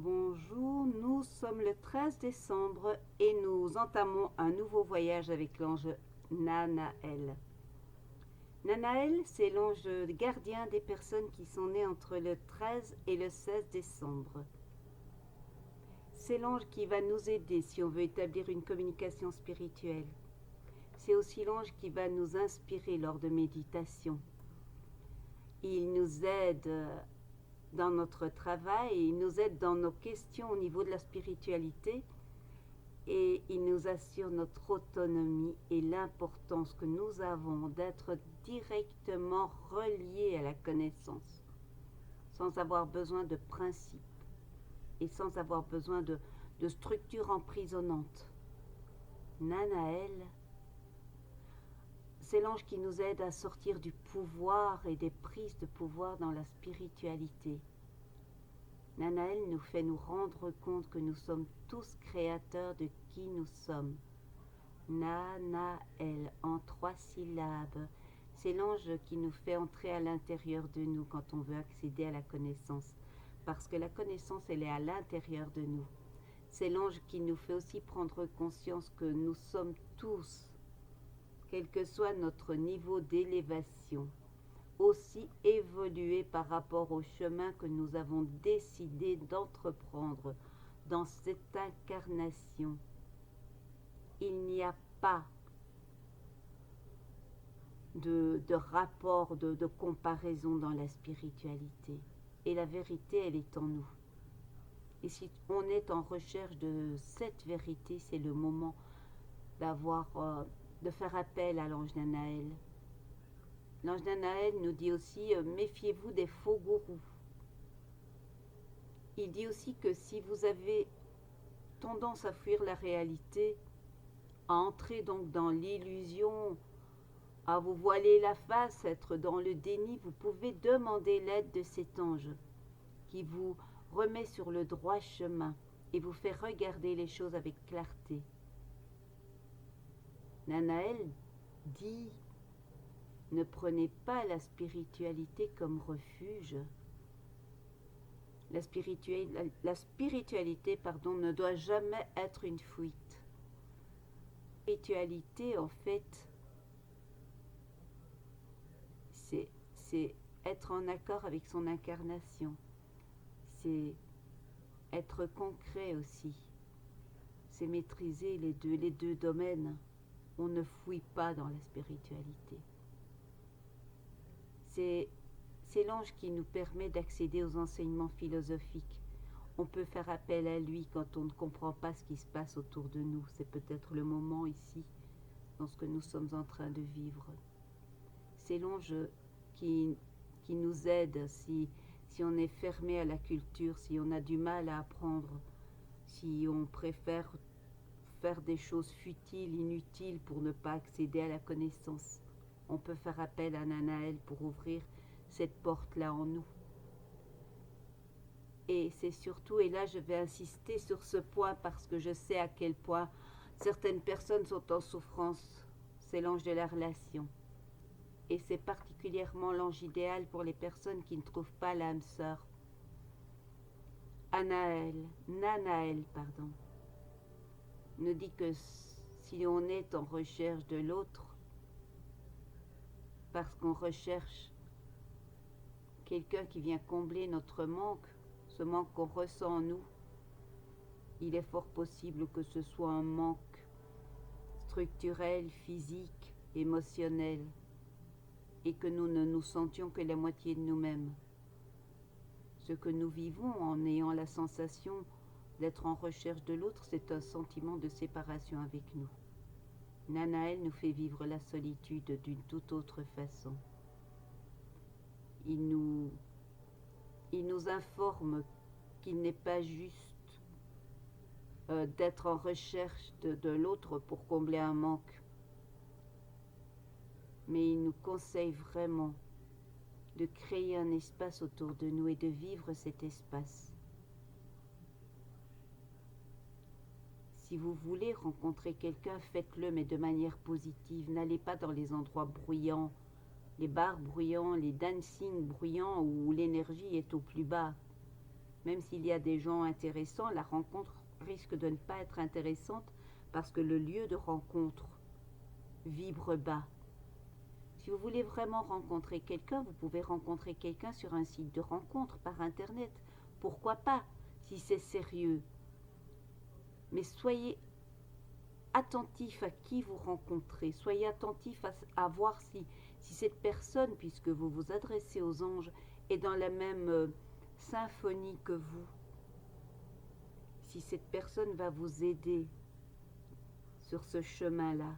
Bonjour, nous sommes le 13 décembre et nous entamons un nouveau voyage avec l'ange Nanaël. Nanaël, c'est l'ange gardien des personnes qui sont nées entre le 13 et le 16 décembre. C'est l'ange qui va nous aider si on veut établir une communication spirituelle. C'est aussi l'ange qui va nous inspirer lors de méditation. Il nous aide dans notre travail, il nous aide dans nos questions au niveau de la spiritualité et il nous assure notre autonomie et l'importance que nous avons d'être directement reliés à la connaissance, sans avoir besoin de principes et sans avoir besoin de structures emprisonnantes. Nanaël, c'est l'ange qui nous aide à sortir du pouvoir et des prises de pouvoir dans la spiritualité. Nanaël nous fait nous rendre compte que nous sommes tous créateurs de qui nous sommes. Nanaël, en 3 syllabes. C'est l'ange qui nous fait entrer à l'intérieur de nous quand on veut accéder à la connaissance. Parce que la connaissance, elle est à l'intérieur de nous. C'est l'ange qui nous fait aussi prendre conscience que nous sommes tous, quel que soit notre niveau d'élévation, aussi évoluer par rapport au chemin que nous avons décidé d'entreprendre dans cette incarnation. Il n'y a pas de rapport, de comparaison dans la spiritualité. Et la vérité, elle est en nous. Et si on est en recherche de cette vérité, c'est le moment de faire appel à l'ange Nanaël. L'ange Nanaël nous dit aussi méfiez-vous des faux gourous. Il dit aussi que si vous avez tendance à fuir la réalité, à entrer donc dans l'illusion, à vous voiler la face, être dans le déni, vous pouvez demander l'aide de cet ange qui vous remet sur le droit chemin et vous fait regarder les choses avec clarté. Nanaël dit ne prenez pas la spiritualité comme refuge. La spiritualité, ne doit jamais être une fuite. La spiritualité, en fait, c'est être en accord avec son incarnation. C'est être concret aussi. C'est maîtriser les deux domaines. On ne fuit pas dans la spiritualité. C'est l'ange qui nous permet d'accéder aux enseignements philosophiques. On peut faire appel à lui quand on ne comprend pas ce qui se passe autour de nous. C'est peut-être le moment ici, dans ce que nous sommes en train de vivre. C'est l'ange qui nous aide si on est fermé à la culture, si on a du mal à apprendre, si on préfère faire des choses futiles, inutiles pour ne pas accéder à la connaissance. On peut faire appel à Nanaël pour ouvrir cette porte-là en nous. Et c'est surtout, et là je vais insister sur ce point parce que je sais à quel point certaines personnes sont en souffrance, c'est l'ange de la relation. Et c'est particulièrement l'ange idéal pour les personnes qui ne trouvent pas l'âme sœur. Nanaël, nous dit que si on est en recherche de l'autre, parce qu'on recherche quelqu'un qui vient combler notre manque, ce manque qu'on ressent en nous, il est fort possible que ce soit un manque structurel, physique, émotionnel, et que nous ne nous sentions que la moitié de nous-mêmes. Ce que nous vivons en ayant la sensation d'être en recherche de l'autre, c'est un sentiment de séparation avec nous. Nanaël nous fait vivre la solitude d'une toute autre façon. Il nous informe qu'il n'est pas juste d'être en recherche de l'autre pour combler un manque. Mais il nous conseille vraiment de créer un espace autour de nous et de vivre cet espace. Si vous voulez rencontrer quelqu'un, faites-le, mais de manière positive. N'allez pas dans les endroits bruyants, les bars bruyants, les dancing bruyants où l'énergie est au plus bas. Même s'il y a des gens intéressants, la rencontre risque de ne pas être intéressante parce que le lieu de rencontre vibre bas. Si vous voulez vraiment rencontrer quelqu'un, vous pouvez rencontrer quelqu'un sur un site de rencontre par Internet. Pourquoi pas, si c'est sérieux. Mais soyez attentif à qui vous rencontrez. Soyez attentif à voir si cette personne, puisque vous vous adressez aux anges, est dans la même symphonie que vous. Si cette personne va vous aider sur ce chemin-là,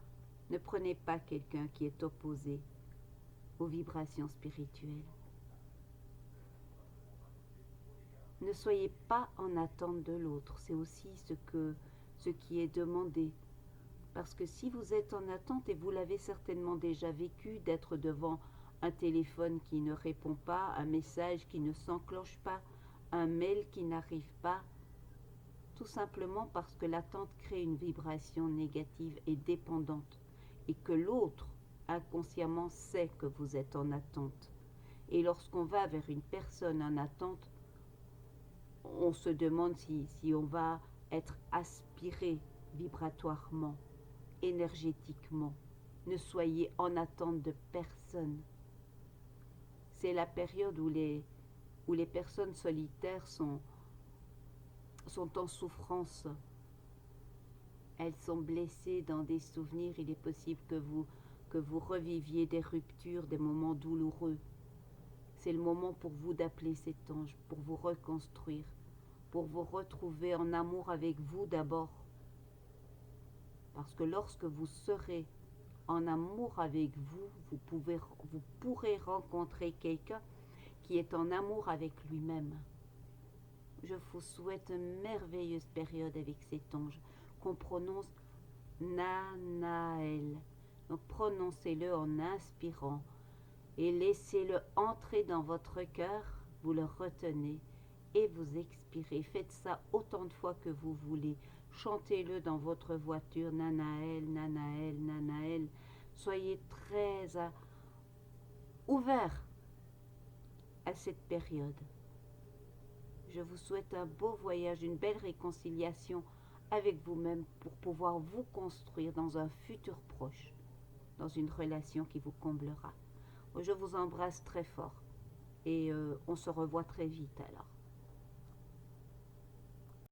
ne prenez pas quelqu'un qui est opposé aux vibrations spirituelles. Ne soyez pas en attente de l'autre, c'est aussi ce qui est demandé. Parce que si vous êtes en attente, et vous l'avez certainement déjà vécu, d'être devant un téléphone qui ne répond pas, un message qui ne s'enclenche pas, un mail qui n'arrive pas, tout simplement parce que l'attente crée une vibration négative et dépendante, et que l'autre inconsciemment sait que vous êtes en attente. Et lorsqu'on va vers une personne en attente, on se demande si on va être aspiré vibratoirement, énergétiquement. Ne soyez en attente de personne. C'est la période où les personnes solitaires sont en souffrance. Elles sont blessées dans des souvenirs. Il est possible que vous reviviez des ruptures, des moments douloureux. C'est le moment pour vous d'appeler cet ange, pour vous reconstruire, pour vous retrouver en amour avec vous d'abord. Parce que lorsque vous serez en amour avec vous, vous pourrez rencontrer quelqu'un qui est en amour avec lui-même. Je vous souhaite une merveilleuse période avec cet ange qu'on prononce Nanaël. Donc prononcez-le en inspirant et laissez-le entrer dans votre cœur, vous le retenez et vous expirez. Faites ça autant de fois que vous voulez. Chantez-le dans votre voiture, Nanaël, Nanaël, Nanaël. Soyez très ouverts à cette période. Je vous souhaite un beau voyage, une belle réconciliation avec vous-même pour pouvoir vous construire dans un futur proche, dans une relation qui vous comblera. Je vous embrasse très fort et on se revoit très vite alors.